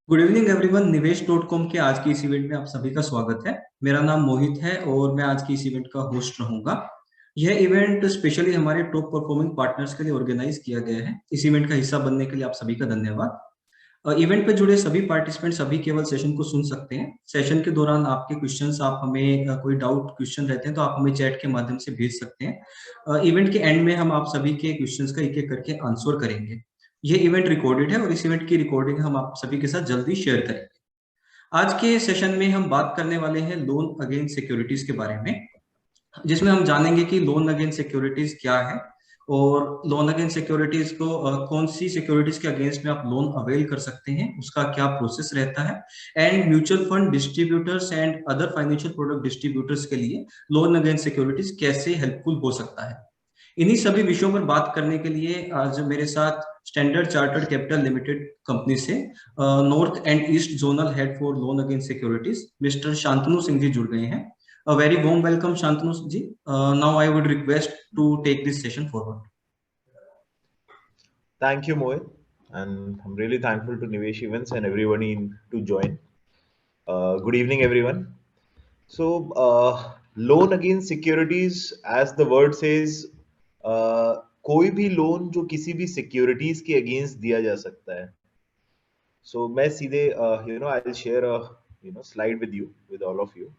Good evening everyone. निवेश dot com के आज की इस इवेंट में आप सभी का स्वागत है। मेरा नाम मोहित है और मैं आज की इस इवेंट का होस्ट रहूंगा। यह इवेंट स्पेशली हमारे टॉप परफॉर्मिंग पार्टनर्स के लिए ऑर्गेनाइज किया गया है। इस इवेंट का हिस्सा बनने के लिए आप सभी का धन्यवाद। इवेंट पे जुड़े सभी पार्टिसिपेंट सभी केवल सेशन को सुन सकते हैं। सेशन के दौरान आपके क्वेश्चंस, आप हमें कोई डाउट क्वेश्चन रहते हैं तो आप हमें चैट के माध्यम से भेज सकते हैं। इवेंट के एंड में हम आप सभी के क्वेश्चंस का एक एक करके आंसर करेंगे। ये इवेंट रिकॉर्डेड है और इस इवेंट की रिकॉर्डिंग हम आप सभी के साथ जल्दी शेयर करेंगे। आज के सेशन में हम बात करने वाले हैं लोन अगेंस्ट सिक्योरिटीज के बारे में, जिसमें हम जानेंगे कि लोन अगेंस्ट सिक्योरिटीज क्या है और लोन अगेंस्ट सिक्योरिटीज को कौन सी सिक्योरिटीज के अगेंस्ट में आप लोन अवेल कर सकते हैं, उसका क्या प्रोसेस रहता है, and mutual fund distributors and other financial product distributors के लिए लोन अगेंस्ट सिक्योरिटीज कैसे हेल्पफुल हो सकता है। इन्हीं सभी विषयों पर बात करने के लिए आज मेरे साथ Standard Chartered Capital Limited company से north and east zonal head for loan against securities mister Shantanu Singh ji जुड़ गए हैं। A very warm welcome, Shantanu ji. Now I would request to take this session forward. Thank you, Mohit, and I'm really thankful to Nivesh Events and everyone in to join. Good evening, everyone. Loan against securities, as the word says, कोई भी loan जो किसी भी securities के against दिया जा सकता है. So मैं सीधे I'll share a slide with you, with all of you.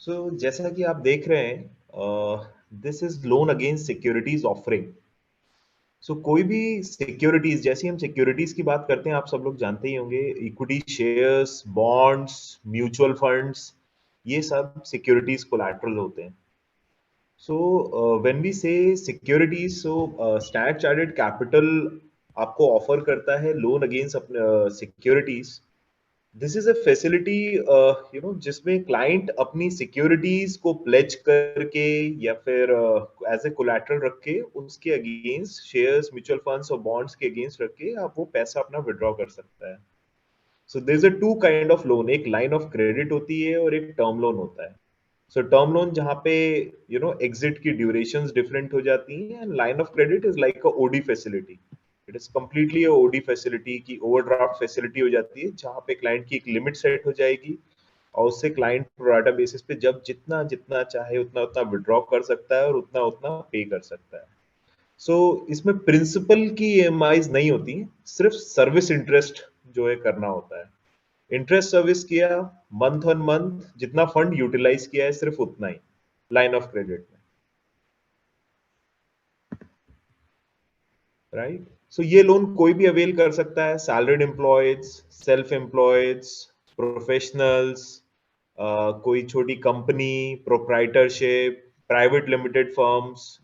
So जैसा कि आप देख रहे हैं, this is loan against securities offering. कोई भी सिक्योरिटीज, जैसे हम सिक्योरिटीज की बात करते हैं, आप सब लोग जानते ही होंगे, equity shares, bonds, mutual funds, ये सब सिक्योरिटीज कोलैटरल होते हैं. व्हेन वी से सिक्योरिटीज, स्टैंडर्ड चार्टर्ड कैपिटल आपको ऑफर करता है लोन अगेंस्ट अपने securities. This is a facility जिसमें क्लाइंट अपनी सिक्योरिटीज को प्लेज करके या फिर एज ए कोलैटरल रख के उसके अगेंस्ट शेयर्स, म्यूचुअल फंड्स और बॉन्ड्स के अगेंस्ट रख के आप वो पैसा अपना विड्रॉ कर सकता है. So there is a two kind of loan. एक लाइन ऑफ क्रेडिट होती है और एक टर्म लोन होता है. टर्म लोन जहाँ पे एग्जिट की ड्यूरेशंस डिफरेंट हो जाती हैं, and line of credit is like a OD facility. It is completely a OD facility की ओवरड्राफ्ट फैसिलिटी हो जाती है, जहाँ पे क्लाइंट की एक लिमिट सेट हो जाएगी और उससे क्लाइंट प्रोराटा बेसिस पे जब जितना जितना चाहे उतना उतना विड्रॉ कर सकता है और उतना उतना पे कर सकता है. इसमें प्रिंसिपल की ईएमआईज नहीं होती, सिर्फ सर्विस इंटरेस्ट जो है करना होता है. इंटरेस्ट सर्विस किया मंथ ऑन मंथ, जितना फंड यूटिलाइज किया है सिर्फ उतना ही लाइन ऑफ क्रेडिट में, राइट. ये लोन कोई भी अवेल कर सकता है. Salaried employees, self employees, professionals, कोई छोटी company, proprietorship, private limited firms.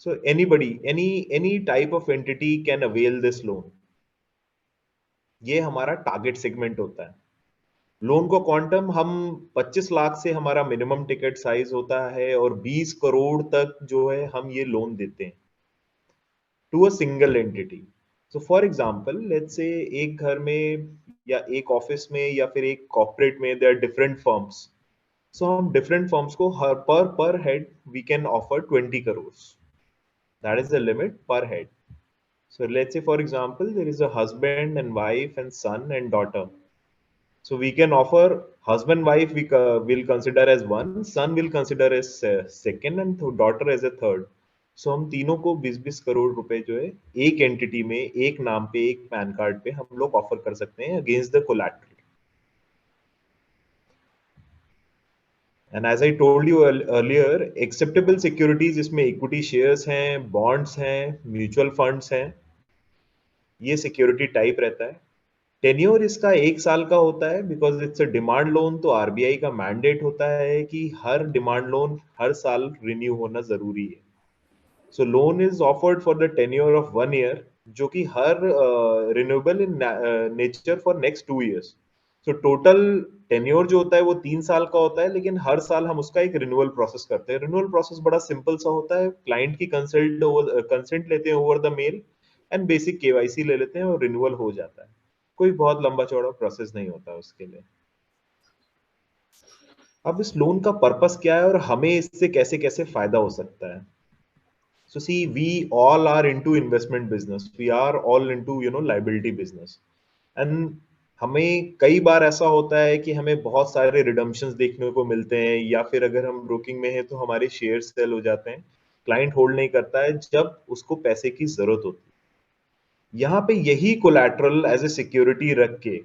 Anybody, any type of entity can avail this loan. ये हमारा टारगेट सेगमेंट होता है. लोन को क्वांटम हम 25 लाख से हमारा मिनिमम टिकट साइज होता है और 20 करोड़ तक जो है हम ये लोन देते हैं to a single entity. For example, let's say एक घर में या एक ऑफिस में या फिर एक कॉर्पोरेट में देयर आर डिफरेंट फर्म्स. हम डिफरेंट फर्म्स को हर per head we can offer 20 crore. That is the limit per head. Let's say for example there is a husband and wife and son and daughter. So we can offer husband wife will consider as one, son will consider as second, and daughter as a third. हम तीनों को 20-20 करोड़ रुपए जो है एक entity में, एक नाम पे, एक पैन कार्ड पे हम लोग ऑफर कर सकते हैं against the collateral. And as I told you earlier, acceptable securities इसमें इक्विटी शेयर्स हैं, बॉन्ड्स हैं, म्यूचुअल फंड्स हैं. ये सिक्योरिटी टाइप रहता है. टेन्योर इसका 1 साल का होता है because it's a demand loan. तो आरबीआई का मैंडेट होता है कि हर डिमांड लोन हर साल रिन्यू होना जरूरी है. Loan is offered for the tenure of 1 year, जो कि हर renewable in nature for next 2 years. Total tenure जो होता है वो 3 साल का होता है, लेकिन हर साल हम उसका एक रिन्यूअल प्रोसेस करते हैं. रिन्यूअल प्रोसेस बड़ा सिंपल सा होता है. क्लाइंट की कंसेंट लेते हैं over the male and basic KYC ले लेते हैं और रिन्यूअल हो जाता है. कोई बहुत लंबा चौड़ा प्रोसेस नहीं होता उसके लिए. अब इस लोन का पर्पस क्या है और हमें इससे कैसे कैसे फायदा हो सकता है? So see, we all are into investment business. We are all into, liability business. And हमें कई बार ऐसा होता है कि हमें बहुत सारे रिडम्पशंस देखने को मिलते हैं, या फिर अगर हम ब्रोकिंग में हैं तो हमारे शेयर सेल हो जाते हैं, क्लाइंट होल्ड नहीं करता है जब उसको पैसे की जरूरत होती है। यहाँ पे यही कोलैटरल एज ए सिक्योरिटी रख के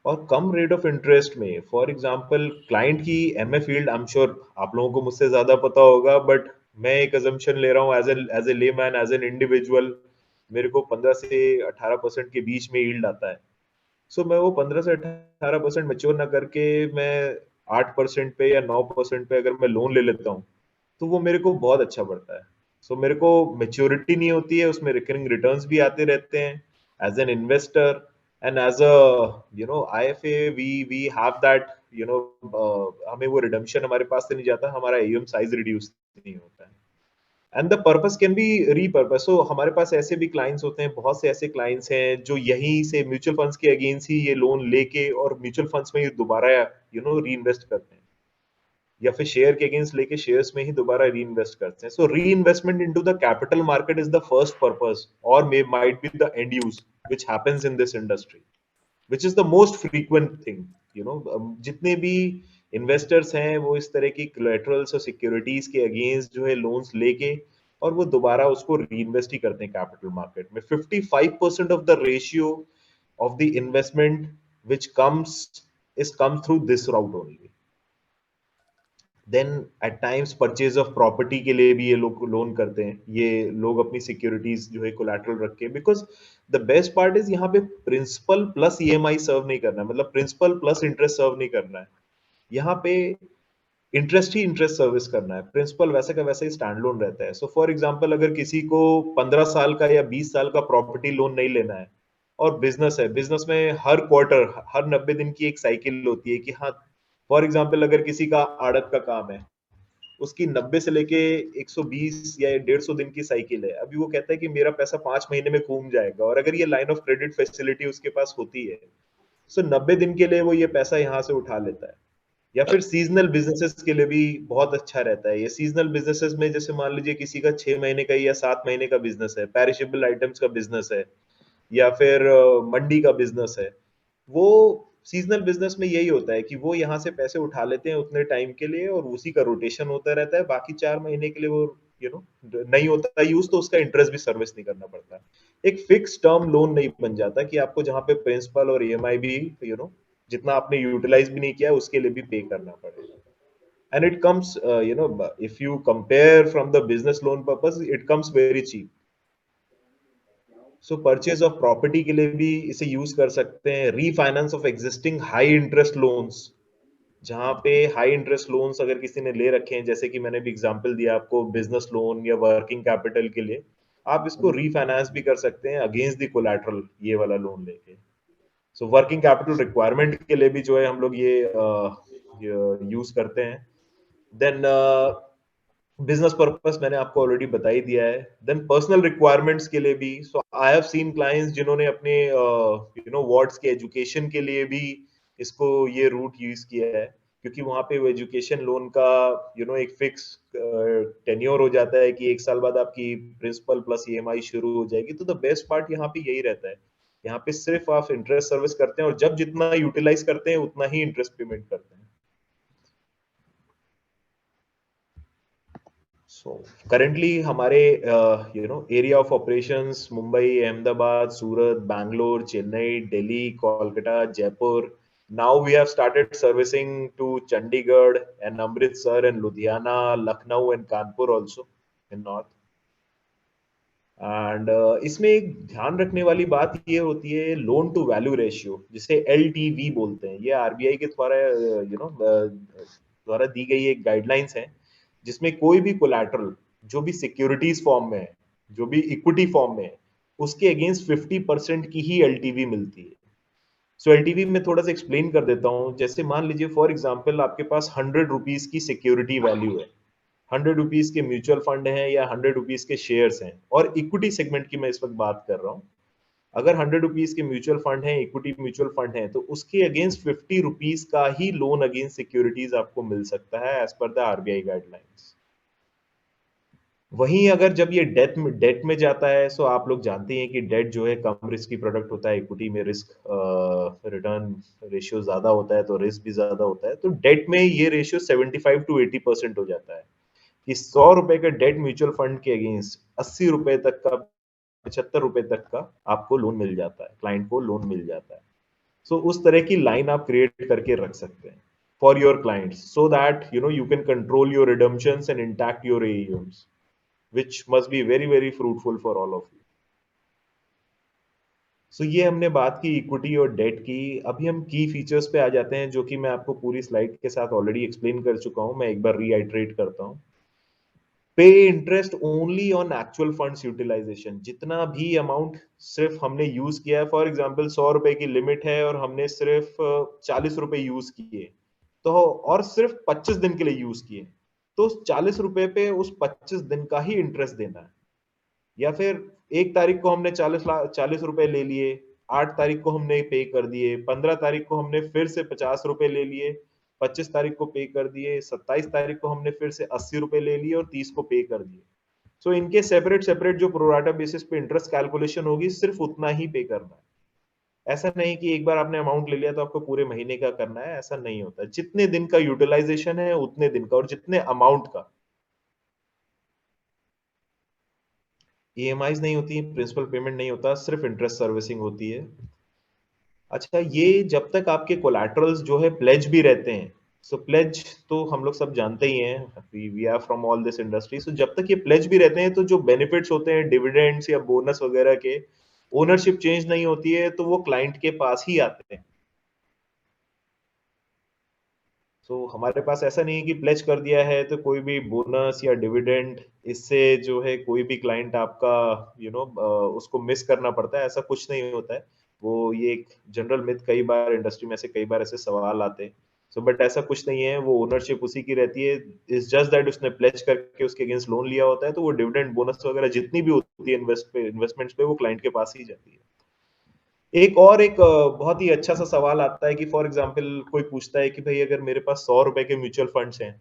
और कम रेट ऑफ इंटरेस्ट में, फॉर एग्जांपल क्लाइंट की MA field, I am sure आप लोगों को मुझसे ज्यादा पता होगा, बट मैं एक अजम्पशन ले रहा हूँ as a layman, as an individual, मेरे को 15 से 18% के बीच में यील्ड आता है। सो मैं वो 15 से 18% मेच्योर ना करके मैं 8% पे या 9% पे अगर मैं लोन ले लेता हूँ, तो वो मेरे को बहुत अच्छा पड़ता है। सो मेरे को मेच्योरिटी नहीं होती है, उसमें रिकरिंग रिटर्न्स भी आते रहते हैं as an investor, and as a IFA we have that, हमें वो रिडम्पशन हमारे पास से नहीं जाता, हमारा एयूएम साइज रिड्यूस नहीं होता है। And the purpose can be repurpose. So हमारे पास ऐसे भी क्लाइंट्स होते हैं, बहुत से ऐसे क्लाइंट्स हैं जो यहीं से म्यूचुअल फंड्स के अगेंस्ट ही ये लोन लेके और म्यूचुअल फंड्स में ही दोबारा री इन्वेस्ट करते हैं, या फिर शेयर के अगेंस्ट लेके शेयर्स में ही दोबारा री इन्वेस्ट करते हैं। So reinvestment into the capital market is the first purpose, और may might be the end use which happens in this industry, which is the most frequent thing, जितने भी investors हैं वो इस तरह की कोलैटरल्स और सिक्योरिटीज के अगेंस्ट जो है लोन्स लेके और वो दोबारा उसको रीइन्वेस्ट ही करते हैं कैपिटल मार्केट में। 55% of the ratio of the investment which comes through this route only. Then at times purchase of property के लिए भी ये लोग लोन करते हैं, ये लोग अपनी सिक्योरिटीज जो है कोलैटरल रख के, because the best part is यहाँ पे प्रिंसिपल प्लस ईएमआई सर्व नहीं करना है, मतलब प्रिंसिपल प्लस इंटरेस्ट सर्व नहीं करना है, यहाँ पे इंटरेस्ट ही इंटरेस्ट सर्विस करना है, प्रिंसिपल वैसे का वैसे ही स्टैंड लोन रहता है। सो फॉर एग्जांपल अगर किसी को 15 साल का या 20 साल का प्रॉपर्टी लोन नहीं लेना है और बिजनेस है, बिजनेस में हर क्वार्टर हर 90 दिन की एक साइकिल होती है कि हाँ, फॉर एग्जांपल अगर किसी का आड़त का काम है, उसकी 90 से लेके 120 या 150 दिन की साइकिल है, अभी वो कहता है कि मेरा पैसा 5 महीने में घूम जाएगा, और अगर ये लाइन ऑफ क्रेडिट फैसिलिटी उसके पास होती है, सो 90 दिन के लिए वो ये पैसा यहाँ से उठा लेता है। या फिर सीजनल बिजनेसेस के लिए भी बहुत अच्छा रहता है ये। सीजनल बिजनेसेस में जैसे मान लीजिए किसी का 6 महीने का या 7 महीने का बिजनेस है, पेरिशेबल आइटम्स का बिजनेस है, या फिर मंडी का बिजनेस है, वो सीजनल बिजनेस में यही होता है कि वो यहाँ से पैसे उठा लेते हैं उतने टाइम के लिए और उसी का रोटेशन होता रहता है, बाकी 4 महीने के लिए वो नहीं होता यूज, तो उसका इंटरेस्ट भी सर्विस नहीं करना पड़ता। एक फिक्स टर्म लोन नहीं बन जाता कि आपको जहाँ पे प्रिंसिपल और ईएमआई भी जितना आपने यूटिलाइज भी नहीं किया उसके लिए भी पे करना पड़ेगा। And it comes, if you compare from the business loan purpose, it comes very cheap. So purchase of property के लिए भी इसे यूज कर सकते हैं, refinance of existing high interest loans, जहां पे हाई इंटरेस्ट लोन्स अगर किसी ने ले रखे हैं, जैसे कि मैंने भी एग्जांपल दिया आपको बिजनेस लोन या वर्किंग कैपिटल के लिए, आप इसको रीफाइनेंस भी कर सकते हैं अगेंस्ट द कोलैटरल ये वाला लोन लेके। सो वर्किंग कैपिटल रिक्वायरमेंट के लिए भी जो है हम लोग ये यूज करते हैं। देन बिजनेस पर्पस मैंने आपको ऑलरेडी बता ही दिया है। देन पर्सनल रिक्वायरमेंट्स के लिए भी, सो आई हैव सीन क्लाइंट्स जिन्होंने अपने वार्ड्स के एजुकेशन के लिए भी इसको ये रूट यूज किया है, क्योंकि वहां पे वो एजुकेशन लोन का एक फिक्स टेन्योर हो जाता है कि 1 साल बाद आपकी प्रिंसिपल प्लस ईएमआई शुरू हो जाएगी। तो द बेस्ट पार्ट यहाँ पे यही रहता है, यहाँ पे सिर्फ आप इंटरेस्ट सर्विस करते हैं और जब जितना यूटिलाइज करते हैं उतना ही इंटरेस्ट पेमेंट करते हैं। So currently हमारे area of operations Mumbai, Ahmedabad, Surat, Bangalore, Chennai, Delhi, Kolkata, Jaipur. Now we have started servicing to Chandigarh and Amritsar and Ludhiana, Lucknow and Kanpur also in north. And इसमें एक ध्यान रखने वाली बात ये होती है लोन टू वैल्यू रेशियो, जिसे एलटीवी बोलते हैं। ये आरबीआई के द्वारा द्वारा दी गई एक गाइडलाइंस है, जिसमें कोई भी कोलैटरल जो भी सिक्योरिटीज फॉर्म में है, जो भी इक्विटी फॉर्म में है, उसके अगेंस्ट 50% की ही एलटीवी मिलती है। सो एलटीवी में थोड़ा सा एक्सप्लेन कर देता हूँ। जैसे मान लीजिए फॉर एग्जाम्पल आपके पास 100 रुपीज की सिक्योरिटी वैल्यू है, 100 रुपीज के म्यूचुअल फंड हैं या 100 रुपीज के शेयर्स हैं, और इक्विटी सेगमेंट की मैं इस वक्त बात कर रहा हूँ। अगर 100 रुपीज के म्यूचुअल फंड है, इक्विटी म्यूचुअल फंड है, तो उसके अगेंस्ट 50 रुपीज का ही लोन अगेंस्ट सिक्योरिटीज आपको मिल सकता है as per the RBI guidelines. वहीं अगर जब ये डेट में जाता है, सो आप लोग जानते हैं कि डेट जो है कम रिस्क की प्रोडक्ट होता है, इक्विटी में रिस्क रिटर्न रेशियो ज्यादा होता है तो रिस्क भी ज्यादा होता है। तो डेट में ये रेशियो 75 to 80% हो जाता है कि 100 रुपए का डेट म्यूचुअल फंड के अगेंस्ट 80 रुपए तक का, 75 रुपए तक का आपको लोन मिल जाता है, क्लाइंट को लोन मिल जाता है। सो उस तरह की लाइन आप क्रिएट करके रख सकते हैं for your clients, so that you can control your redemptions and intact your AUMs, which must be very very fruitful for all of you. So ये हमने बात की इक्विटी और डेट की। अभी हम की फीचर्स पे आ जाते हैं, जो कि मैं आपको पूरी स्लाइड के साथ ऑलरेडी एक्सप्लेन कर चुका हूं, मैं एक बार रीआइट्रेट करता हूं। Pay interest only on actual funds utilisation, जितना भी अमाउंट सिर्फ हमने यूज किया है, फॉर एग्जांपल 100 रुपए की लिमिट है और हमने सिर्फ 40 रुपए यूज किए, तो और सिर्फ 25 दिन के लिए यूज किए, तो उस 40 रुपए पे उस 25 दिन का ही इंटरेस्ट देना है। या फिर 1 तारीख को हमने 40 रुपए ले लिए, 8 तारीख को हमने पे कर दिए, 15 तारीख को हमने फिर से 50 रुपए ले लिए, 25 तारीख को पे कर दिए, 27 तारीख को हमने फिर से 80 रुपए ले लिए और 30 को पे कर दिए। सो इनके सेपरेट सेपरेट जो प्रोराटा बेसिस पे इंटरेस्ट कैलकुलेशन होगी, सिर्फ उतना ही पे करना है। ऐसा नहीं कि एक बार आपने अमाउंट ले लिया तो आपको पूरे महीने का करना है, ऐसा नहीं होता। जितने दिन का यूटिलाइजेशन है उतने दिन का, और जितने अमाउंट का। ईएमआईज नहीं होती, प्रिंसिपल पेमेंट नहीं होता, सिर्फ इंटरेस्ट सर्विसिंग होती है। अच्छा, ये जब तक आपके कोलैटरल्स जो है प्लेज भी रहते हैं, सो प्लेज तो हम लोग सब जानते ही हैं, we are from all this industry. So जब तक ये प्लेज भी रहते हैं, तो जो बेनिफिट्स होते हैं डिविडेंड्स या बोनस वगैरह के, ओनरशिप चेंज नहीं होती है, तो वो क्लाइंट के पास ही आते हैं। तो हमारे पास ऐसा नहीं है कि प्लेज कर दिया है तो कोई भी बोनस या डिविडेंड इससे जो है कोई भी क्लाइंट आपका उसको मिस करना पड़ता है, ऐसा कुछ नहीं होता है। वो ये एक जनरल मिथ, कई बार इंडस्ट्री में से कई बार ऐसे सवाल आते हैं। सो बट ऐसा कुछ नहीं है, वो ओनरशिप उसी की रहती है। इज जस्ट दैट उसने प्लेज करके उसके अगेंस्ट लोन लिया होता है, तो वो डिविडेंड बोनस वगैरह जितनी भी होती है इन्वेस्टमेंट्स पे, वो क्लाइंट के पास ही जाती है। एक बहुत ही अच्छा सा सवाल आता है कि फॉर एग्जाम्पल कोई पूछता है कि भाई अगर मेरे पास 100 रुपए के म्यूचुअल फंड्स हैं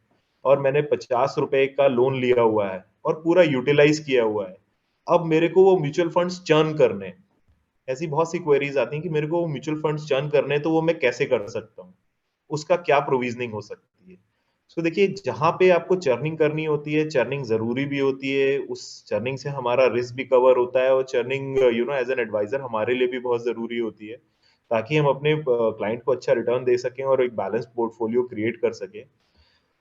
और मैंने 50 रुपए का लोन लिया हुआ है और पूरा यूटिलाइज किया हुआ है, अब मेरे को वो म्यूचुअल फंड्स चर्न करने हैं। ऐसी बहुत सी क्वेरीज आती हैं कि मेरे को वो म्यूचुअल फंड्स चर्न करने हैं, तो वो मैं कैसे कर सकता हूँ, उसका क्या प्रोविजनिंग हो सकती है। सो देखिए, जहां पे आपको चर्निंग करनी होती है, चर्निंग जरूरी भी होती है, उस चर्निंग से हमारा रिस्क भी कवर होता है, और चर्निंग एज एन एडवाइजर हमारे लिए भी बहुत जरूरी होती है, ताकि हम अपने क्लाइंट को अच्छा रिटर्न दे सकें और एक बैलेंस पोर्टफोलियो क्रिएट कर सकें।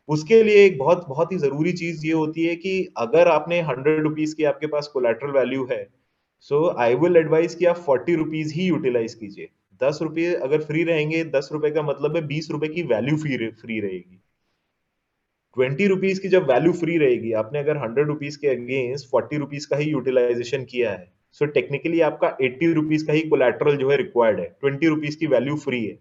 उसके लिए एक बहुत बहुत ही जरूरी चीज ये होती है कि अगर आपने 100 रुपीज की आपके पास कोलेटरल वैल्यू है, सो आई विल एडवाइज कि आप 40 रुपीज ही यूटिलाइज कीजिए। 10 रुपये अगर फ्री रहेंगे, 10 रुपए का मतलब है 20 रुपए की वैल्यू फ्री रहेगी। 20 रुपीज की जब वैल्यू फ्री रहेगी, आपने अगर 100 रुपीज के अगेंस्ट 40 रुपीज का ही यूटिलाइजेशन किया है, सो टेक्निकली आपका 80 रुपीज का ही कोलैटरल जो है रिक्वायर्ड है, 20 रुपीज की वैल्यू फ्री है।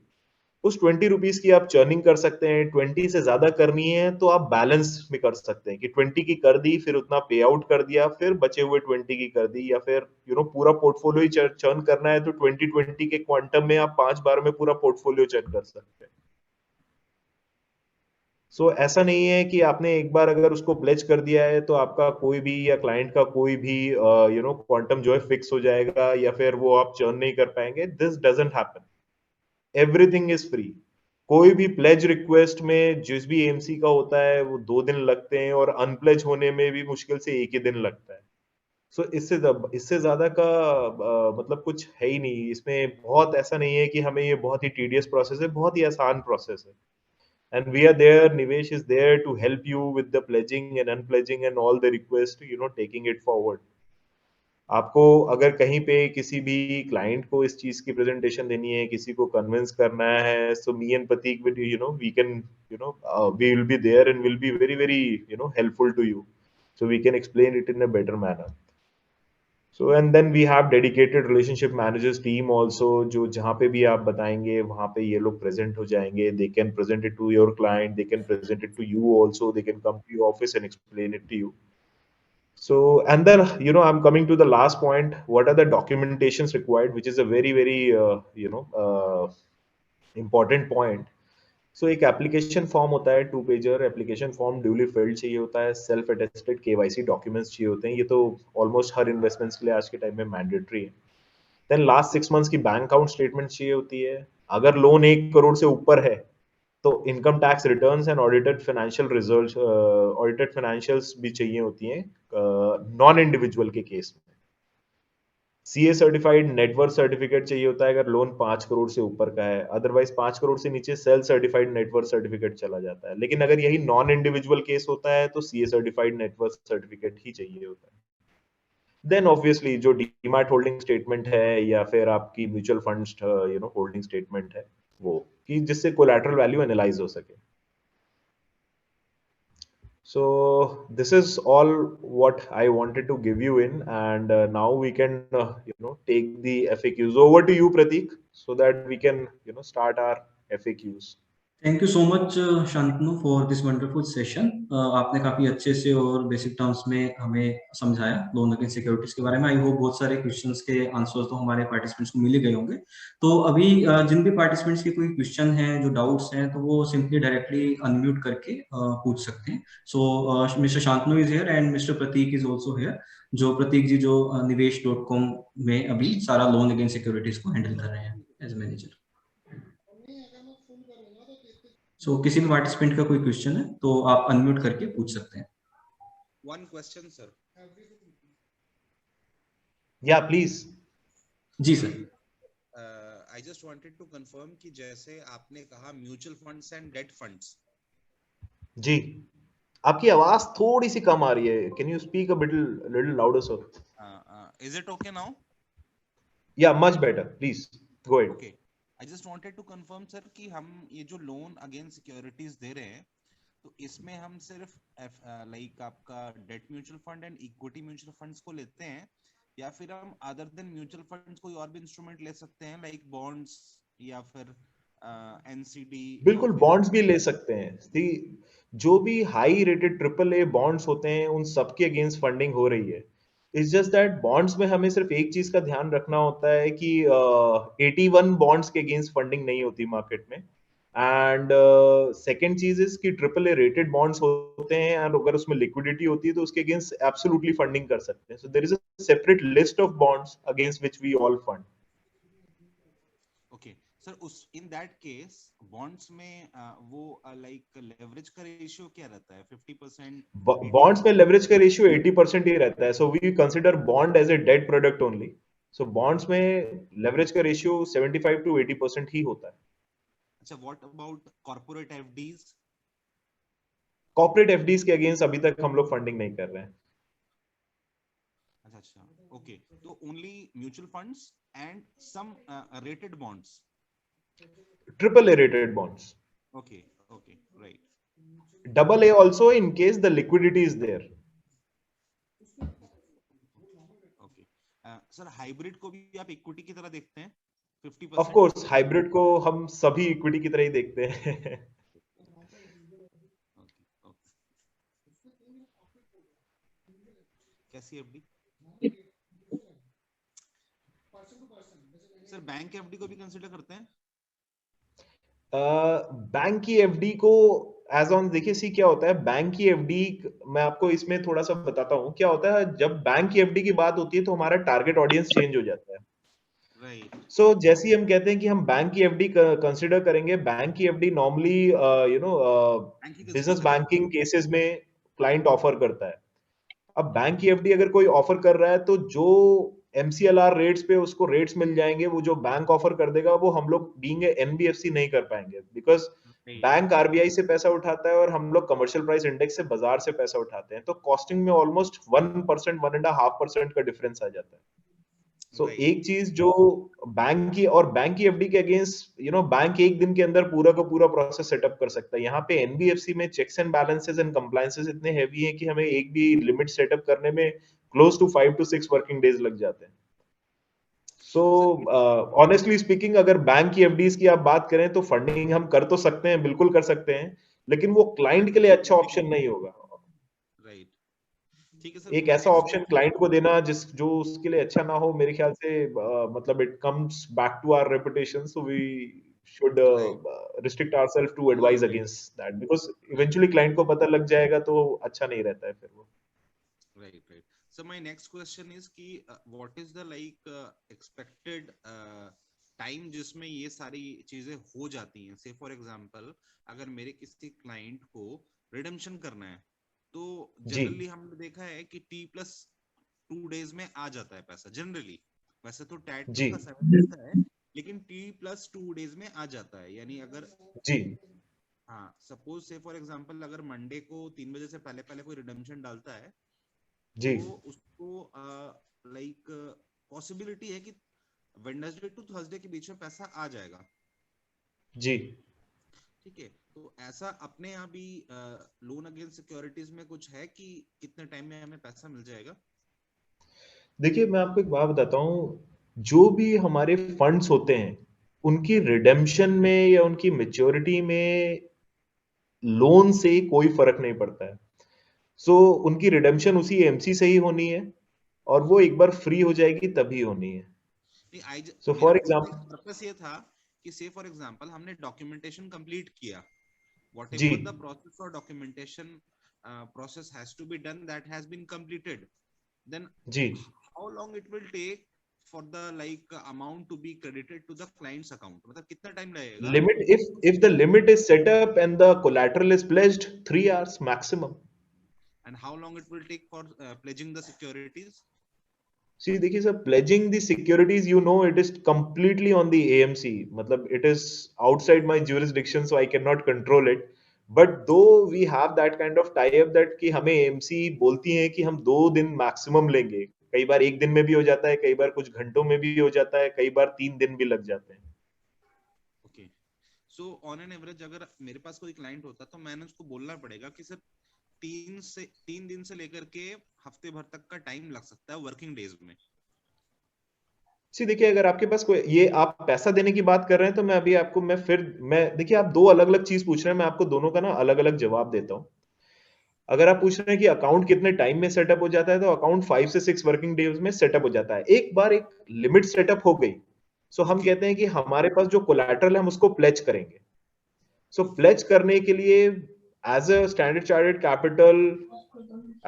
उस 20 रुपीज की आप चर्निंग कर सकते हैं। 20 से ज्यादा करनी है तो आप बैलेंस में कर सकते हैं कि 20 की कर दी, फिर उतना पे आउट कर दिया, फिर बचे हुए 20 की कर दी, या फिर पूरा पोर्टफोलियो ही चर्न करना है तो 20-20 के क्वांटम में आप 5 बार में पूरा पोर्टफोलियो चर्न कर सकते हैं। ऐसा नहीं है कि आपने एक बार अगर उसको प्लेज कर दिया है तो आपका कोई भी या क्लाइंट का कोई भी क्वांटम जो है फिक्स हो जाएगा, या फिर वो आप चर्न नहीं कर पाएंगे। This doesn't happen, everything is free. कोई भी प्लेज रिक्वेस्ट में जिस भी एमसी का होता है वो 2 दिन लगते हैं, और अनप्लेज होने में भी मुश्किल से एक ही दिन लगता है। इससे ज्यादा का मतलब कुछ है ही नहीं इसमें। बहुत ऐसा नहीं है कि हमें ये बहुत ही टीडियस प्रोसेस है, बहुत ही आसान प्रोसेस है। And we are there, Nivesh is there to help you with the pledging and unpledging and all the request, taking it forward. आपको अगर कहीं पे किसी भी क्लाइंट को इस चीज की प्रेजेंटेशन देनी है, किसी को कन्विंस करना है, so me and Prateek will, we can, we will be there and will be very very helpful to you, so we can explain it in a better manner. So and then we have dedicated relationship managers team also, जो जहाँ पे भी आप बताएंगे वहाँ पे ये लोग present हो जाएंगे। They can present it to your client, they can present it to you also, they can come to your office and explain it to you. So, and then, I'm coming to the last point. What are the documentations required, which is a very, very, important point. So एक application form होता है, 2 pager application form duly field चाहिए होता है, self attested KYC documents चाहिए होते हैं। ये तो ऑलमोस्ट हर इन्वेस्टमेंट्स के लिए आज के टाइम में मैंडेटरी है। देन लास्ट 6 मंथ्स की बैंक अकाउंट स्टेटमेंट चाहिए होती है। अगर लोन 1 करोड़ से ऊपर है तो income tax returns and audited financial result, audited financials भी चाहिए होती हैं नॉन इंडिविजुअल के केस में। सीए सर्टिफाइड नेटवर्थ सर्टिफिकेट चाहिए होता है अगर लोन 5 करोड़ से ऊपर का है। अदरवाइज 5 करोड़ से नीचे सेल्फ सर्टिफाइड नेटवर्थ सर्टिफिकेट चला जाता है। लेकिन अगर यही नॉन इंडिविजुअल केस होता है तो सीए सर्टिफाइड नेटवर्थ सर्टिफिकेट ही चाहिए होता है। देन ऑब्वियसली जो डीमैट होल्डिंग स्टेटमेंट है या फिर आपकी म्यूचुअल फंड्स होल्डिंग स्टेटमेंट है वो, कि जिससे कोलैटरल वैल्यू एनालाइज हो सके। So this is all what I wanted to give you in, and now we can take the FAQs. Over to you, Pratik, so that we can start our FAQs. Thank you so much Shantanu for this wonderful session. आपने काफी अच्छे से और basic terms में हमें समझाया loan against securities के बारे में। आई होप बहुत सारे क्वेश्चंस के आंसर्स तो हमारे पार्टिसिपेंट्स को मिल ही गए होंगे। तो अभी जिन भी पार्टिसिपेंट्स के कोई क्वेश्चन हैं, जो डाउट्स हैं, तो वो सिंपली डायरेक्टली अनम्यूट करके पूछ सकते हैं। So mister Shantanu is here and mister Pratik is also here. जो प्रतीक जी जो निवेश.com में अभी सारा लोन अगेंस्ट सिक्योरिटीज को हैंडल कर रहे हैं एज मैनेजर। सो किसी भी पार्टिसिपेंट का कोई क्वेश्चन है तो आप अनम्यूट करके पूछ सकते हैं। One question, sir. Yeah, please. जी sir. I just wanted to confirm कि जैसे आपने कहा mutual funds and debt funds. जी, आपकी आवाज थोड़ी सी कम आ रही है। Can you speak a little louder, sir? Is it okay now? Yeah, much better. Please go ahead. Okay. I just wanted to confirm sir कि हम ये जो लोन अगेंस्ट सिक्योरिटीज दे रहे हैं तो इसमें हम सिर्फ लाइक आपका debt mutual fund and equity mutual funds को लेते हैं, या फिर हम अदर देन म्यूचुअल फंड्स कोई और भी इंस्ट्रूमेंट ले सकते हैं लाइक बॉन्ड्स या फिर एनसीडी? बिल्कुल, बॉन्ड्स भी ले सकते हैं। जो भी high rated triple A bonds होते हैं उन सबके अगेंस्ट फंडिंग हो रही है। इट्स जस्ट दैट बॉन्ड्स में हमें सिर्फ एक चीज का ध्यान रखना होता है कि 81 बॉन्ड्स के अगेंस्ट फंडिंग नहीं होती मार्केट में। एंड सेकेंड चीज इज कि ट्रिपल ए रेटेड बॉन्ड्स होते हैं एंड अगर उसमें लिक्विडिटी होती है तो उसके अगेंस्ट एब्सोल्युटली फंडिंग कर सकते हैं। So there is a separate list of bonds against which we all fund. Okay sir, उस इन दैट केस बॉन्ड्स में वो लाइक लेवरेज का रेशियो क्या रहता है? 50%? बॉन्ड्स में लेवरेज का रेशियो 80% ही रहता है। So we consider bond as a debt product only. So bonds में लेवरेज का रेशियो 75 to 80% ही होता है। अच्छा, what about corporate FDs? Corporate FDs के अगेंस्ट अभी तक हम लोग फंडिंग नहीं कर रहे हैं। अच्छा, ओके। तो only mutual funds and some rated bonds? Triple A rated bonds. Okay, right. Double A also in case the liquidity is there. Okay. Sir hybrid को भी आप इक्विटी की तरह देखते हैं 50%? Of course, हाइब्रिड को हम सभी इक्विटी की तरह ही देखते हैं। कैसी एफडी? सर बैंक एफडी को भी कंसीडर करते हैं? बैंक की एफडी को एज ऑन देखिए, सी क्या होता है बैंक की एफडी, मैं आपको इसमें थोड़ा सा बताता हूँ क्या होता है। जब बैंक की एफडी की बात होती है तो हमारा टारगेट ऑडियंस चेंज हो जाता है। राइट। सो जैसे ही हम कहते हैं कि हम बैंक की एफडी कंसीडर करेंगे, बैंक की FD normally business banking cases में क्लाइंट ऑफर करता है। अब बैंक की एफडी अगर कोई ऑफर कर रहा है तो जो MCLR रेट्स पे उसको रेट्स मिल जाएंगे, वो जो बैंक ऑफर कर देगा वो हम लोग बीइंग NBFC नहीं कर पाएंगे, बिकॉज बैंक RBI से पैसा उठाता है और हम लोग कमर्शियल प्राइस इंडेक्स से बाजार से पैसा उठाते हैं। तो कॉस्टिंग में ऑलमोस्ट 1%, 1.5% का डिफरेंस आ जाता है। सो एक चीज जो बैंक की एफडी के अगेंस्ट बैंक एक दिन के अंदर पूरा का पूरा प्रोसेस सेटअप कर सकता है। यहाँ पे NBFC में checks and balances and compliances इतने हैवी हैं कि हमें एक भी लिमिट सेटअप करने में close to 5 to 6 working days लग जाते हैं। सो ऑनेस्टली स्पीकिंग, अगर बैंक की एफडीज की आप बात करें तो फंडिंग हम कर तो सकते हैं, बिल्कुल कर सकते हैं, लेकिन वो क्लाइंट के लिए अच्छा ऑप्शन नहीं होगा। राइट। ठीक है सर, एक माय ऐसा नेक्स्ट ऑप्शन क्लाइंट को देना जिस जो उसके लिए अच्छा ना हो, मेरे ख्याल से मतलब it comes back to our reputation, so we should right restrict ourselves to advise right against that, because right eventually client को पता लग जाएगा तो अच्छा नहीं रहता है फिर वो। Right right so my next question is कि what is the like expected time जिसमें ये सारी चीजें हो जाती हैं। से फॉर एग्जांपल अगर मेरे किसी क्लाइंट को रिडेम्पशन करना है तो जी जनरली हमने देखा है कि T+2 days में आ जाता है पैसा जनरली। वैसे तो टैट पे जी उसका 7 days का है, लेकिन T+2 days में आ जाता है। यानी अगर जी हाँ सपोज से फॉर एग्जांपल अगर मंडे को 3 बजे से पहले पहले कोई रिडेम्पशन डालता है जी तो उसको लाइक पॉसिबिलिटी है कि वेडनेसडे टू थर्सडे के बीच में पैसा आ जाएगा। जी। ठीक है, तो ऐसा अपने यहाँ भी लोन अगेंस्ट सिक्योरिटीज में कुछ है कि कितने टाइम में हमें पैसा मिल जाएगा? देखिए मैं आपको एक बात बताता हूँ, जो भी हमारे फंड्स होते हैं उनकी रिडेम्पशन में या उनकी मेच्योरिटी में लोन से कोई फर्क नहीं पड़ता है। सो उनकी रिडेम्पशन उसी एमसी से ही होनी है, और वो एक बार फ्री हो जाएगी तभी होनी है। नहीं सो मेरा फॉर पूछने का एग्जाम्पल पर्पस ये था कि से फॉर एग्जांपल हमने डॉक्यूमेंटेशन कंप्लीट किया, जी whatever the process for documentation process has to be done that has been completed, then ji how long it will take for the like amount to be credited to the client's account? मतलब कितना time लगेगा? Limit, if the limit is set up and the collateral is pledged, 3 hours maximum. And how long it will take for pledging the securities? See, देखिए sir, pledging the securities, you know, it is completely on the AMC. मतलब it is outside my jurisdiction, so I cannot control it. But though we have that kind of tie-up that कि हमें AMC बोलती है कि हम 2 दिन maximum लेंगे, कई बार एक दिन में भी हो जाता है, कई बार कुछ घंटों में भी हो जाता है, कई बार 3 दिन भी लग जाते हैं। Okay, so on an average अगर मेरे पास कोई क्लाइंट होता तो मैंने उसको बोलना पड़ेगा कि सर 3 दिन से लेकर के हफ्ते भर तक का टाइम लग सकता है वर्किंग डेज में। सी देखिए, अगर आपके पास कोई, ये आप पैसा देने की बात कर रहे हैं तो मैं अभी आपको मैं देखिए, आप दो अलग अलग चीज पूछ रहे हैं, मैं आपको दोनों का ना अलग अलग जवाब देता हूँ। अगर आप पूछ रहे हैं कि अकाउंट कितने टाइम में सेटअप हो जाता है, तो अकाउंट 5 से 6 वर्किंग डेज में सेटअप हो जाता है। एक बार एक लिमिट सेटअप हो गई, सो हम ओके कहते हैं कि हमारे पास जो कोलैटरल है हम उसको प्लेज करेंगे। सो ओके प्लेज करने के लिए as a Standard Chartered Capital,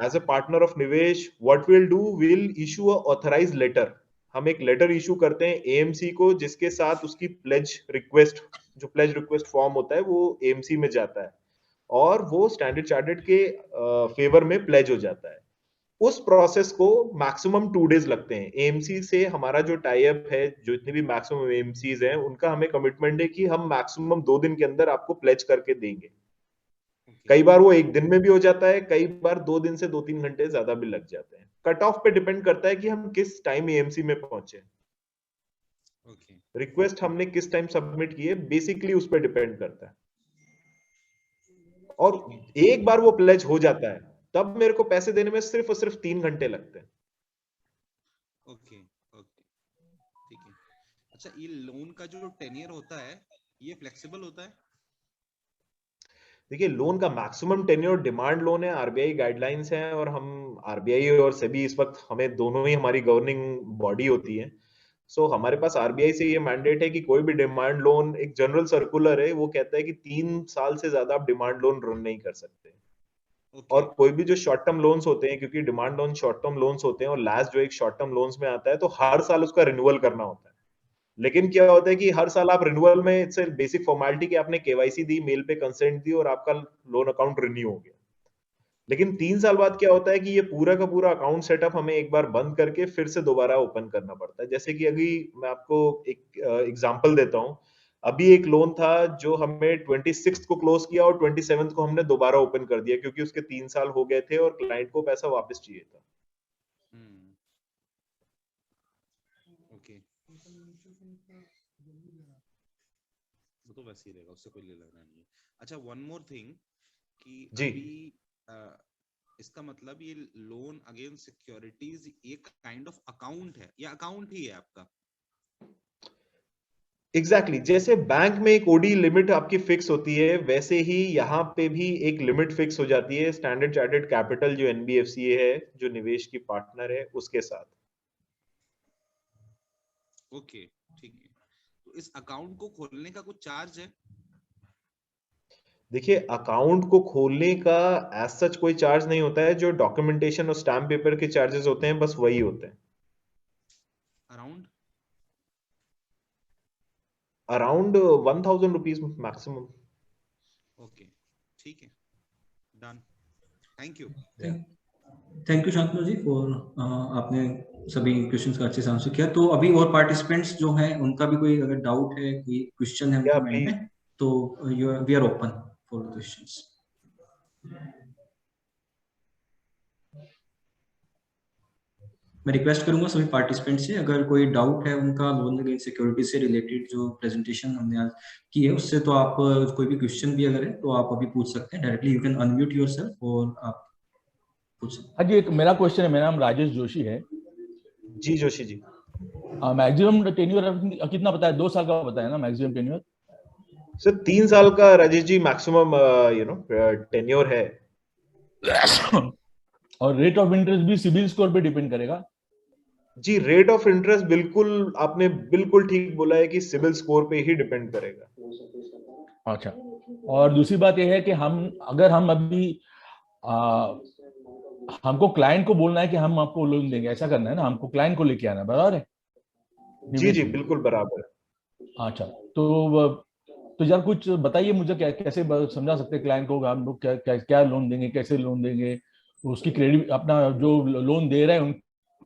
as a partner of Nivesh, what will do, will issue a authorise letter. हम एक लेटर इशू करते हैं एएमसी को, जिसके साथ उसकी प्लेज रिक्वेस्ट, जो प्लेज रिक्वेस्ट फॉर्म होता है वो एएमसी में जाता है, और वो स्टैंडर्ड चार्टर्ड के फेवर में प्लेज हो जाता है। उस प्रोसेस को मैक्सिमम 2 डेज लगते हैं। एएमसी से हमारा जो टाई अप है, जो जितने भी मैक्सिमम एएमसीज हैं, उनका हमें कमिटमेंट है कि हम मैक्सिमम 2 दिन के अंदर आपको प्लेज करके देंगे। ओके कई बार वो एक दिन में भी हो जाता है, कई बार 2 दिन से 2-3 घंटे ज्यादा भी लग जाते हैं। कट ऑफ पे डिपेंड करता है कि हम किस टाइम एएमसी में पहुंचे, ओके रिक्वेस्ट हमने किस टाइम सबमिट की है, बेसिकली उस पर डिपेंड करता है। और ठीक है एक बार वो प्लेज हो जाता है, तब मेरे को पैसे देने में सिर्फ और सिर्फ 3 घंटे लगते हैं। ओके ओके ठीक है। अच्छा, ये लोन का जो टेन्योर होता है ये फ्लेक्सिबल होता है? देखिए, लोन का मैक्सिमम टेन्योर डिमांड लोन है, आरबीआई गाइडलाइंस हैं, और हम आरबीआई और सेबी इस वक्त, हमें दोनों ही हमारी गवर्निंग बॉडी होती है। सो हमारे पास आरबीआई से ये मैंडेट है कि कोई भी डिमांड लोन, एक जनरल सर्कुलर है, वो कहता है कि 3 साल से ज्यादा आप डिमांड लोन रन नहीं कर सकते। ओके और कोई भी जो शॉर्ट टर्म लोन्स होते हैं, क्योंकि demand loan short term loans होते हैं, और लास्ट जो एक शॉर्ट टर्म लोन्स में आता है, तो हर साल उसका रिन्यूअल करना होता है। लेकिन क्या होता है कि हर साल आप रिन्यूअल में, इट्स बेसिक फॉर्मेलिटी कि आपने केवाईसी दी, मेल पे कंसेंट दी, और आपका लोन अकाउंट रिन्यू हो गया। लेकिन 3 साल बाद क्या होता है कि ये पूरा का पूरा अकाउंट सेटअप हमें एक बार बंद करके फिर से दोबारा ओपन करना पड़ता है। जैसे कि अभी मैं आपको एक एग्जांपल देता हूँ। अभी एक लोन था जो हमें 26 को क्लोज किया, और 27 को हमने दोबारा ओपन कर दिया, क्योंकि उसके 3 साल हो गए थे और क्लाइंट को पैसा वापस चाहिए था। हम्म ओके वो तो वैसे ही रहेगा, उससे कोई लेना नहीं है। अच्छा, वन मोर थिंग कि जी अभी अ, इसका मतलब ये लोन अगेंस्ट सिक्योरिटीज एक काइंड ऑफ अकाउंट है या अकाउंट ही है आपका? एग्जैक्टली जैसे बैंक में एक ओडी लिमिट आपकी फिक्स होती है, वैसे ही यहाँ पे भी एक लिमिट फिक्स हो जाती है स्टैंडर्ड चार्टर्ड कैपिटल जो एनबीएफसी है, जो निवेश की पार्टनर है, उसके साथ। ओके, ठीक है। तो इस अकाउंट को खोलने का कुछ चार्ज है? देखिए, अकाउंट को खोलने का एज सच कोई चार्ज नहीं होता है। जो डॉक्यूमेंटेशन और स्टैम्प पेपर के चार्जेस होते हैं, बस वही होते हैं। Around around 1000 rupees maximum. Okay, ठीक है, done, thank you. Thank you Shantanu ji for आपने सभी क्वेश्चंस का अच्छे से आंसर किया। तो अभी और पार्टिसिपेंट्स जो हैं उनका भी कोई अगर डाउट है, कोई क्वेश्चन है या उनके माइंड प्लीज। में, तो we are open for questions. मैं रिक्वेस्ट करूंगा सभी पार्टिसिपेंट से, अगर कोई डाउट है उनका लोन अगेंस्ट सिक्योरिटी से रिलेटेड जो प्रेजेंटेशन हमने आज की है उससे, तो आप कोई भी क्वेश्चन भी अगर है तो आप अभी पूछ सकते हैं directly. You can unmute yourself और आप पूछ सकते हैं। हाँ जी, एक मेरा क्वेश्चन है। मेरा नाम राजेश जोशी है। जी जोशी जी। मैक्सिमम टेन्योर कितना बताया? 2 साल का बताया ना मैक्सिमम टेन्योर? सर 3 साल का राजेश जी मैक्सिमम टेन्योर है। और रेट ऑफ इंटरेस्ट भी सिबिल स्कोर पे डिपेंड करेगा? जी, रेट ऑफ इंटरेस्ट बिल्कुल आपने बिल्कुल ठीक बोला है कि सिबिल स्कोर पे ही डिपेंड करेगा। अच्छा, और दूसरी बात यह है कि हम अभी हमको क्लाइंट को बोलना है कि हम आपको लोन देंगे, ऐसा करना है ना? हमको क्लाइंट को लेके आना, बराबर है? जी जी बिल्कुल बराबर। अच्छा, तो यार कुछ बताइए मुझे, कैसे समझा सकते हैं क्लाइंट को हम लोग क्या लोन देंगे, कैसे लोन देंगे, उसकी क्रेडिट, अपना जो लोन दे रहे हैं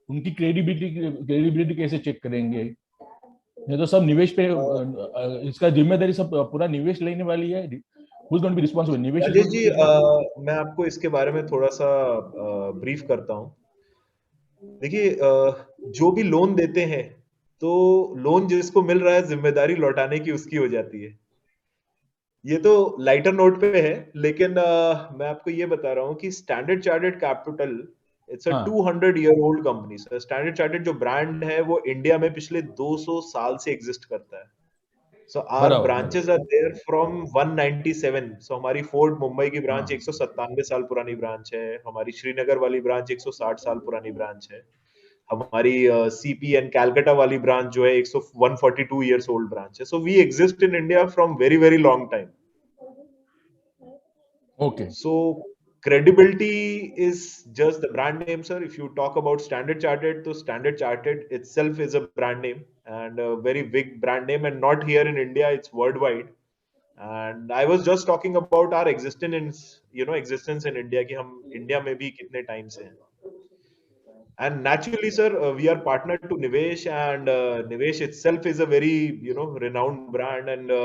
उनकी क्रेडिबिलिटी कैसे चेक करेंगे? ये तो सब निवेश पे, इसका जिम्मेदारी सब पूरा निवेश लेने वाली है। Who's going to be responsible? निवेश is Rajesh going to ji, be responsible? मैं आपको इसके बारे में थोड़ा सा ब्रीफ करता हूँ। देखिए, जो भी लोन देते हैं, तो लोन जिसको मिल रहा है, जिम्मेदारी लौटाने की उसकी हो जाती है। ये तो लाइटर नोट पे है, लेकिन मैं आपको ये बता रहा हूँ कि standard Chartered capital it's a हाँ 200-year-old company. Sir standard chartered जो ब्रांड है वो इंडिया में पिछले 200 साल से एग्जिस्ट करता है। So our बराबर बराबर। branches are there from 197. So हमारी फोर्ट मुंबई की ब्रांच हाँ 197 साल पुरानी ब्रांच है। हमारी श्रीनगर वाली ब्रांच 160 साल पुरानी ब्रांच है। हमारी सीपी एंड कैलकाटा वाली ब्रांच जो है 142 years old ब्रांच है। So we exist in India from very very long time. Okay. So credibility is just the brand name, sir. If you talk about Standard Chartered, so Standard Chartered itself is a brand name and a very big brand name, and not here in India, it's worldwide. And I was just talking about our existence in India, कि हम India में भी कितने time से हैं. And naturally, sir, we are partnered to Nivesh, and Nivesh itself is a very renowned brand, and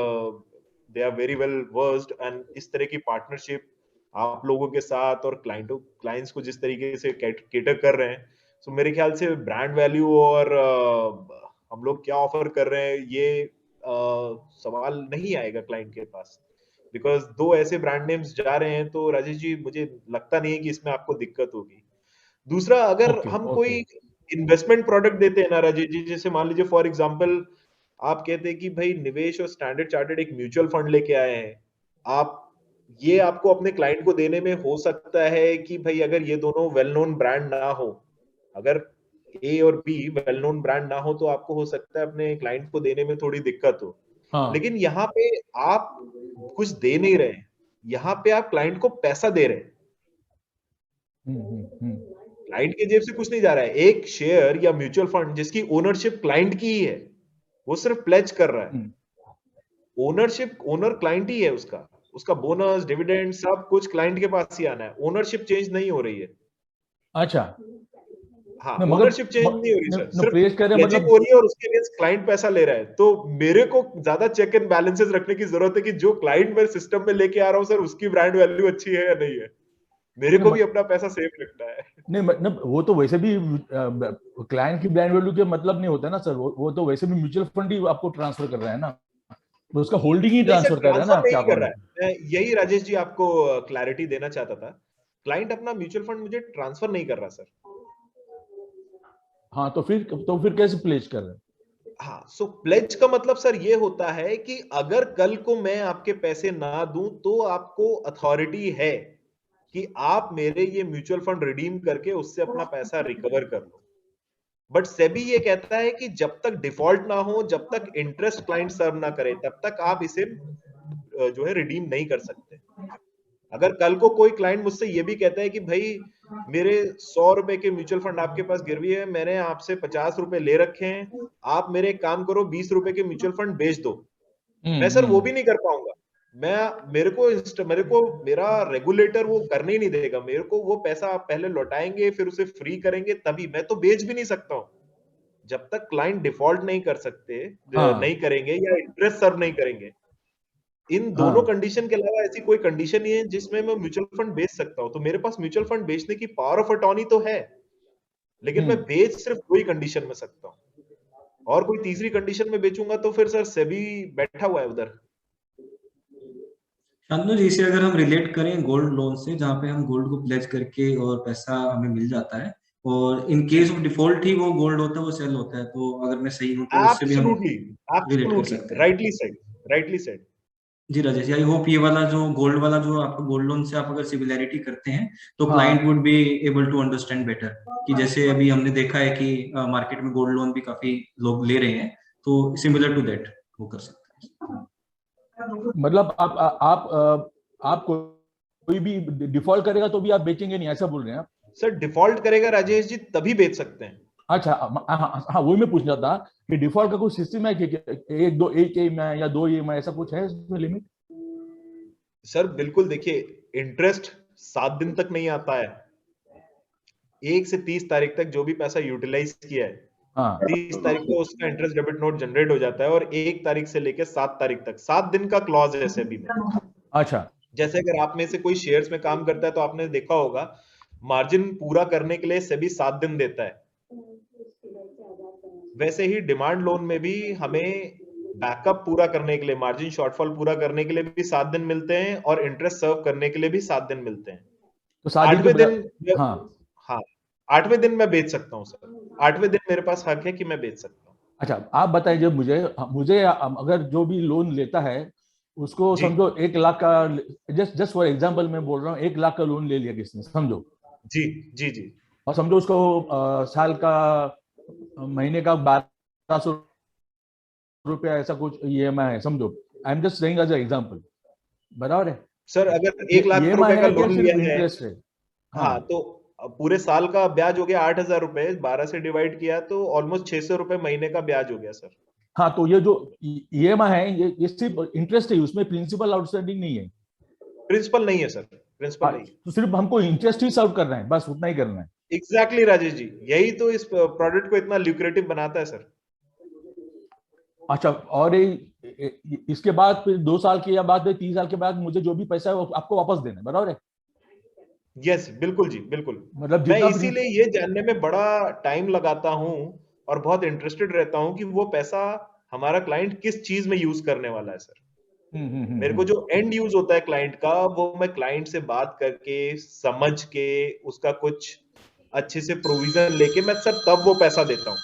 they are very well versed. And इस तरह की partnership आप लोगों के साथ और क्लाइंट्स को जिस तरीके से केटर कर रहे हैं, so मेरे ख्याल से ब्रांड वैल्यू और हम लोग क्या ऑफर कर रहे हैं, ये सवाल नहीं आएगा क्लाइंट के पास, बिकॉज दो ऐसे ब्रांड नेम्स जा रहे हैं। तो राजेश जी, मुझे लगता नहीं है कि इसमें आपको दिक्कत होगी। दूसरा, अगर ओके हम ओके। कोई इन्वेस्टमेंट प्रोडक्ट देते हैं ना राजेश जी, जैसे मान लीजिए फॉर एग्जांपल आप कहते हैं कि भाई निवेश और स्टैंडर्ड चार्टर्ड एक म्यूचुअल फंड लेके आए हैं, आप ये आपको अपने क्लाइंट को देने में हो सकता है कि भाई अगर ये दोनों वेल नोन ब्रांड ना हो, अगर ए और बी वेल नोन ब्रांड ना हो, तो आपको हो सकता है अपने क्लाइंट को देने में थोड़ी दिक्कत हो। हाँ। लेकिन यहाँ पे आप कुछ दे नहीं रहे हैं, यहाँ पे आप क्लाइंट को पैसा दे रहे हैं। क्लाइंट के जेब से कुछ नहीं जा रहा है। एक शेयर या म्यूचुअल फंड जिसकी ओनरशिप क्लाइंट की ही है, वो सिर्फ प्लेज कर रहा है। ओनर क्लाइंट ही है, उसका बोनस डिविडेंड सब कुछ क्लाइंट के पास ही आना है। ओनरशिप चेंज नहीं हो रही है। अच्छा, हाँ, न मगर ओनरशिप चेंज नहीं हो रही सर, सिर्फ प्लेस कर रहे हैं, प्लेजिंग मतलब हो रही है और उसके अगेंस्ट क्लाइंट पैसा ले रहा है। तो मेरे को ज्यादा चेक एंड बैलेंसेस रखने की जरूरत है कि जो क्लाइंट मेरे सिस्टम में लेके आ रहा हूँ सर, उसकी ब्रांड वैल्यू अच्छी है या नहीं है। मेरे को भी अपना पैसा सेफ रखना है। नहीं मतलब वो तो वैसे भी क्लाइंट की ब्रांड वैल्यू के मतलब नहीं होता ना सर। वो तो वैसे भी म्यूचुअल फंड ही आपको ट्रांसफर कर रहा है ना, तो उसका होल्डिंग ही नहीं सर, ट्रांसफर कर रहा है ना ट्रांसफर आपके नहीं कर अकाउंट रहा में। है। मैं यही राजेश जी आपको क्लैरिटी देना चाहता था। क्लाइंट अपना म्यूचुअल फंड मुझे ट्रांसफर नहीं कर रहा सर। हाँ, तो फिर कैसे प्लेस कर रहे हैं? हाँ, सो प्लेज का मतलब सर ये होता है कि अगर कल को मैं आपके पैसे ना दूं तो आपको अथॉरिटी है कि आप मेरे ये म्यूचुअल फंड रिडीम करके उससे अपना पैसा रिकवर कर लो। बट सेबी ये कहता है कि जब तक डिफॉल्ट ना हो, जब तक इंटरेस्ट क्लाइंट सर्व ना करे, तब तक आप इसे जो है रिडीम नहीं कर सकते। अगर कल को कोई क्लाइंट मुझसे ये भी कहता है कि भाई मेरे 100 रुपए के म्यूचुअल फंड आपके पास गिरवी है, मैंने आपसे 50 रुपए ले रखे हैं, आप मेरे एक काम करो 20 रुपए के म्यूचुअल फंड बेच दो, मैं सर वो भी नहीं कर पाऊंगा। मेरे को मेरा रेगुलेटर वो करने ही नहीं देगा। मेरे को वो पैसा आप पहले लौटाएंगे, फिर उसे फ्री करेंगे, तभी। मैं तो बेच भी नहीं सकता हूँ जब तक क्लाइंट डिफॉल्ट नहीं कर सकते, नहीं करेंगे या इंटरेस्ट सर्व नहीं करेंगे। इन दोनों कंडीशन के अलावा ऐसी कोई कंडीशन नहीं है जिसमें मैं म्यूचुअल फंड बेच सकता हूं। तो मेरे पास म्यूचुअल फंड बेचने की पावर ऑफ अटॉर्नी तो है, लेकिन मैं बेच सिर्फ दो ही कंडीशन में सकता हूं, और कोई तीसरी कंडीशन में बेचूंगा तो फिर सर सेबी बैठा हुआ है उधर। शांतनु जी, इसे अगर हम रिलेट करें गोल्ड लोन से, जहाँ पे हम गोल्ड को प्लेज करके और पैसा हमें मिल जाता है, और इन केस ऑफ डिफॉल्ट ही वो गोल्ड होता है, वो सेल होता है, तो अगर मैं सही हूँ तो उससे भी हम एब्सोल्युटली, रिलेट कर एब्सोल्युटली सकते हैं। Rightly said, rightly said. जी राजेश, आई होप ये वाला जो गोल्ड वाला जो आपका गोल्ड लोन से आप अगर सिमिलैरिटी करते हैं तो client would be able to understand better, कि जैसे अभी हमने देखा है कि मार्केट में गोल्ड लोन भी काफी लोग ले रहे हैं, तो सिमिलर टू दैट वो कर सकते हैं। मतलब आप कोई भी डिफॉल्ट करेगा तो भी आप बेचेंगे नहीं, ऐसा बोल रहे हैं आप? सर डिफॉल्ट करेगा राजेश जी तभी बेच सकते हैं। अच्छा, हाँ, वही मैं पूछना था कि डिफॉल्ट का कोई सिस्टम है कि एक EMI या 2 EMI ऐसा कुछ है इसमें लिमिट? सर बिल्कुल, देखिए इंटरेस्ट 7 दिन तक नहीं आता है। 1 से 30 तारीख तक जो भी पैसा यूटिलाइज किया है, 30 तारीख को उसका इंटरेस्ट डेबिट नोट जनरेट हो जाता है, और 1 तारीख से लेकर 7 तारीख तक 7 दिन का क्लॉज है सेबी में। अच्छा, जैसे अगर आप में से कोई शेयर्स में काम करता है तो आपने देखा होगा, मार्जिन पूरा करने के लिए सेबी 7 दिन देता है। वैसे ही डिमांड लोन में भी हमें बैकअप पूरा करने के लिए, मार्जिन शॉर्टफॉल पूरा करने के लिए भी 7 दिन मिलते हैं, और इंटरेस्ट सर्व करने के लिए भी 7 दिन मिलते हैं। तो 7 दिन आठवें दिन हाँ, हाँ, 8वें दिन मैं बेच सकता हूँ सर। 8वें दिन मेरे पास हक है कि मैं बेच सकता हूँ। अच्छा, आप बताइए मुझे मुझे अगर जो भी लोन लेता है उसको जी समझो 1 लाख का, जस्ट फॉर एग्जांपल मैं बोल रहा हूँ, 1 लाख का लोन ले लिया किसने, समझो, जी जी जी और समझो उसको साल का महीने का 1200 रुपया ऐसा कुछ EMI है, समझो। I am just saying as example, बराबर है? सर, अगर 1 लाख EMI रुपए का है क्या लोन सिर्फ लिया है, इंटरेस्ट है? हाँ, तो पूरे साल का ब्याज हो गया 8,000 रुपए, 12 से डिवाइड किया तो ऑलमोस्ट 600 रुपए महीने का ब्याज हो गया सर। हाँ, तो ये जो EMI है ये सिर्फ इंटरेस्ट है, उसमें प्रिंसिपल आउटस्टैंडिंग नहीं है। प्रिंसिपल नहीं है सर, प्रिंसिपल नहीं है। तो सिर्फ हमको इंटरेस्ट ही सर्व करना है, बस उतना ही करना है। एग्जैक्टली राजेश जी, यही तो इस प्रोडक्ट को इतना ल्यूक्रेटिव बनाता है सर। अच्छा, और इसके बाद फिर 2 साल के या बाद 3 साल के बाद मुझे जो भी पैसा है वो आपको वापस देना है, बराबर है? यस, बिल्कुल जी, बिल्कुल। मतलब मैं जितना इसीलिए ये जानने में बड़ा टाइम लगाता हूँ और बहुत इंटरेस्टेड रहता हूँ कि वो पैसा हमारा क्लाइंट किस चीज में यूज करने वाला है सर। मेरे को जो एंड यूज होता है क्लाइंट का, वो मैं क्लाइंट से बात करके, समझ के, उसका कुछ अच्छे से प्रोविजन लेके मैं सर तब वो पैसा देता हूँ।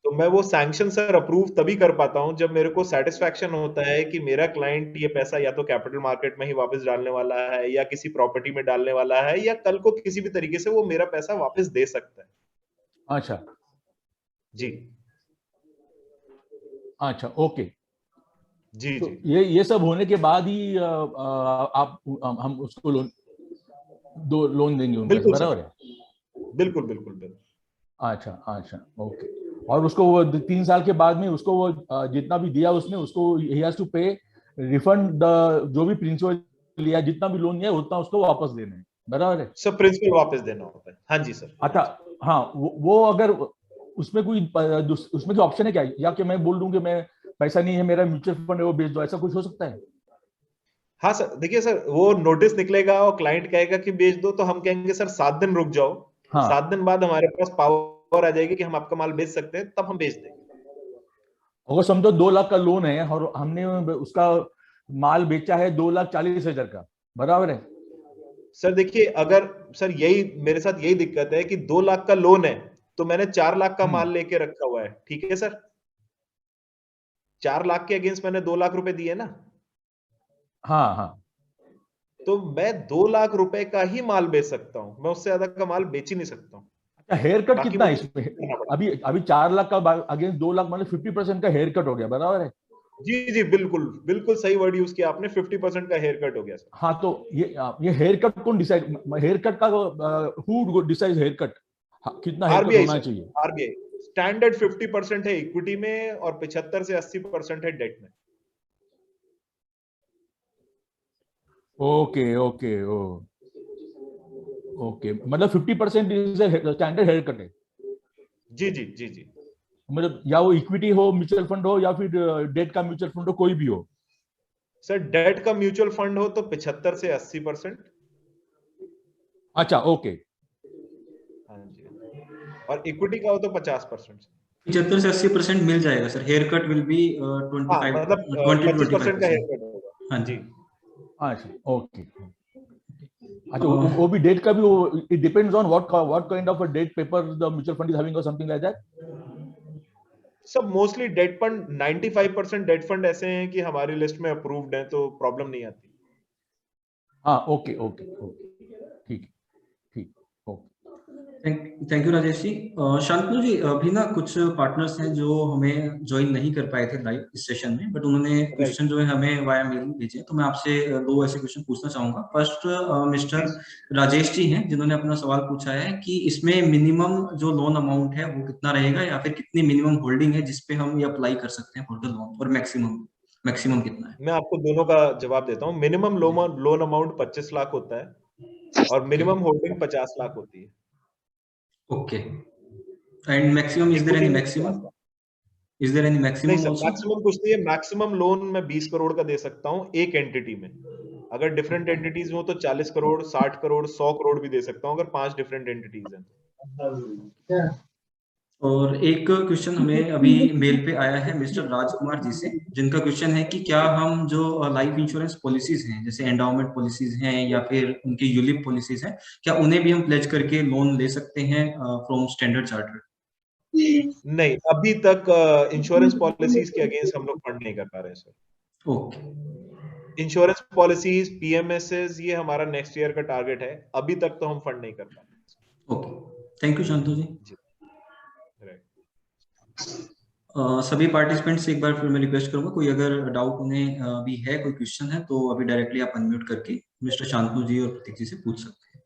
तो मैं वो सैंक्शन सर अप्रूव तभी कर पाता हूँ जब मेरे को सेटिस्फैक्शन होता है कि मेरा क्लाइंट ये पैसा या तो कैपिटल मार्केट में ही वापस डालने वाला है, या किसी प्रॉपर्टी में डालने वाला है, या कल को किसी भी तरीके से वो मेरा पैसा वापस दे सकता है। अच्छा जी अच्छा, ओके। जी तो जी ये सब होने के बाद ही आप हम उसको लोन देंगे उनको, बिल्कुल बराबर सर, है? बिल्कुल बिल्कुल बिल्कुल। अच्छा अच्छा, ओके। और उसको वो 3 साल के बाद में उसको वो जितना भी दिया उसने, उसको ही हैज टू पे रिफंड, जो भी प्रिंसिपल लिया, जितना भी लोन लिया उतना उसको वापस देना है, बराबर है? सर प्रिंसिपल वापस देना होता है, हाँ जी सर। अच्छा, हाँ, वो अगर उसमें कोई उसमें जो ऑप्शन है क्या, या कि मैं बोल दूं कि मैं पैसा नहीं है मेरा, म्यूचुअल फंड है वो बेच दो, ऐसा कुछ हो सकता है? हाँ सर, देखिए सर, वो नोटिस निकलेगा और क्लाइंट कहेगा कि बेच दो, तो हम कहेंगे सर 7 दिन रुक जाओ। हाँ, 7 दिन बाद हमारे पास पावर आ जाएगी कि हम आपका माल बेच सकते हैं, तब हम बेच देंगे। अगर समझो 2 लाख का लोन है और हमने उसका माल बेचा है 2,40,000 का, बराबर है? सर देखिए, अगर सर यही मेरे साथ यही दिक्कत है कि 2 लाख का लोन है तो मैंने 4 लाख का माल लेके रखा हुआ है, ठीक है सर? 4 लाख के अगेंस्ट मैंने 2 लाख रुपए दिए ना, हाँ हाँ, तो मैं 2 लाख रुपए का ही माल बेच सकता हूं, मैं उससे ज्यादा का माल बेच ही नहीं सकता हूं। अच्छा हेयर कट बाकी कितना है मुझे इसमें? करना पड़ेगा। अभी अभी 4 लाख का अगेंस्ट 2 लाख, मतलब 50% का हेयर कट हो गया, बराबर है? जी जी, बिल्कुल बिल्कुल सही वर्ड यूज किया आपने, 50% का हेयर कट हो गया सर। हाँ, तो ये हेयर कट कौन डिसाइड, हेयर कट का हु डिसाइड हेयर कट, कितना हेयर कट आरबीआई होना सर, चाहिए? आरबीआई। स्टैंडर्ड 50% है इक्विटी में और 75 से 80% है डेट में। ओके ओके ओ ओके, मतलब 50% इज स्टैंडर्ड हेयर कट है? जी जी जी जी मतलब या वो इक्विटी हो, म्यूचुअल फंड हो, या फिर डेट का म्यूचुअल फंड हो, कोई भी हो? सर, डेट का म्यूचुअल फंड हो तो 75 से 80%। अच्छा ओके। हाँ जी, और इक्विटी का हो तो 50%। 75 से 80% मिल जाएगा sir. Haircut will be हाँ 25 मतलब 20 to 25% का 25%। हेयर कट होगा। हाँ जी जी। अच्छा ओके। अच्छा वो भी डेट का भी, वो it depends on what kind of a debt paper the mutual fund is having और समथिंग लाइक दैट। सब mostly debt fund, 95% debt fund ऐसे हैं कि हमारी लिस्ट में अप्रूव्ड हैं, तो प्रॉब्लम नहीं आती। हाँ ओके ओके ओके, ठीक ठीक okay. Thank you Rajesh ji. Shantanu जी, अभी ना कुछ पार्टनर्स हैं जो हमें ज्वाइन नहीं कर पाए थे लाइव इस सेशन में, बट उन्होंने राइट। क्वेश्चन जो है हमें वाया मेल भेजे, तो मैं आपसे दो ऐसे क्वेश्चन पूछना चाहूंगा। फर्स्ट, मिस्टर राजेश जी हैं जिन्होंने अपना सवाल पूछा है कि इसमें मिनिमम जो लोन अमाउंट है वो कितना रहेगा, या फिर कितनी मिनिमम होल्डिंग है जिसपे हम ये अप्लाई कर सकते हैं फॉर द लोन, और मैक्सिमम मैक्सिमम कितना है? मैं आपको दोनों का जवाब देता हूँ। मिनिमम लोन अमाउंट 25 लाख होता है और मिनिमम होल्डिंग 50 लाख होती है। Okay, and maximum, is there equity any में 50 maximum? Lakh. Is there any नहीं मैक्सिमम सर, आल्सो? मैक्सिमम कुछ नहीं है। मैक्सिमम लोन मैं 20 करोड़ का दे सकता हूँ एक एंटिटी में। अगर डिफरेंट एंटिटीज हो तो 40 करोड़, 60 करोड़, 100 करोड़ भी दे सकता हूँ, अगर 5 डिफरेंट एंटिटीज हैं तो। और एक क्वेश्चन हमें अभी मेल पे आया है मिस्टर राजकुमार जी से, जिनका क्वेश्चन है कि क्या हम जो लाइफ इंश्योरेंस पॉलिसीज हैं, जैसे एंडाउमेंट पॉलिसीज हैं या फिर उनकी यूलिप पॉलिसीज हैं, क्या उन्हें भी हम प्लेज करके लोन ले सकते हैं फ्रॉम स्टैंडर्ड चार्टर्ड? नहीं, अभी तक इंश्योरेंस पॉलिसीज के अगेंस्ट हम लोग फंड नहीं कर पा रहे हैं सर। ओके, इंश्योरेंस पॉलिसीज, पीएमएसएस, ये हमारा नेक्स्ट ईयर का टारगेट है। अभी तक तो हम फंड नहीं कर पा रहे। Okay, thank you Shantu ji. जी, राइट। सभी पार्टिसिपेंट्स से एक बार फिर मैं रिक्वेस्ट करूंगा, कोई अगर डाउट उन्हें भी है, कोई क्वेश्चन है, तो अभी डायरेक्टली आप अनम्यूट करके मिस्टर शांतनु जी और प्रतीक जी से पूछ सकते हैं।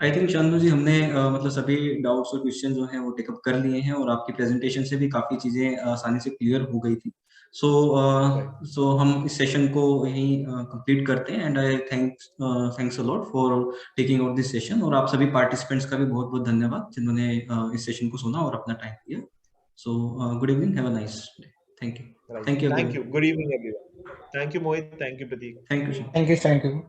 आई थिंक शांतनु जी, हमने मतलब सभी डाउट्स और क्वेश्चन जो हैं वो टेकअप कर लिए हैं, और आपकी प्रेजेंटेशन से भी काफी चीजें आसानी से क्लियर हो गई थी। सो हम इस सेशन को यहीं कंप्लीट करते हैं, and I thanks a lot for taking out this session, और आप सभी पार्टिसिपेंट्स का भी बहुत बहुत धन्यवाद जिन्होंने इस सेशन को सुना और अपना टाइम दिया। So good evening, have a nice day. Thank you, right. Thank you thank everyone. You, good evening everyone. Thank you Mohit, thank you Prateek. Thank you. Thank you.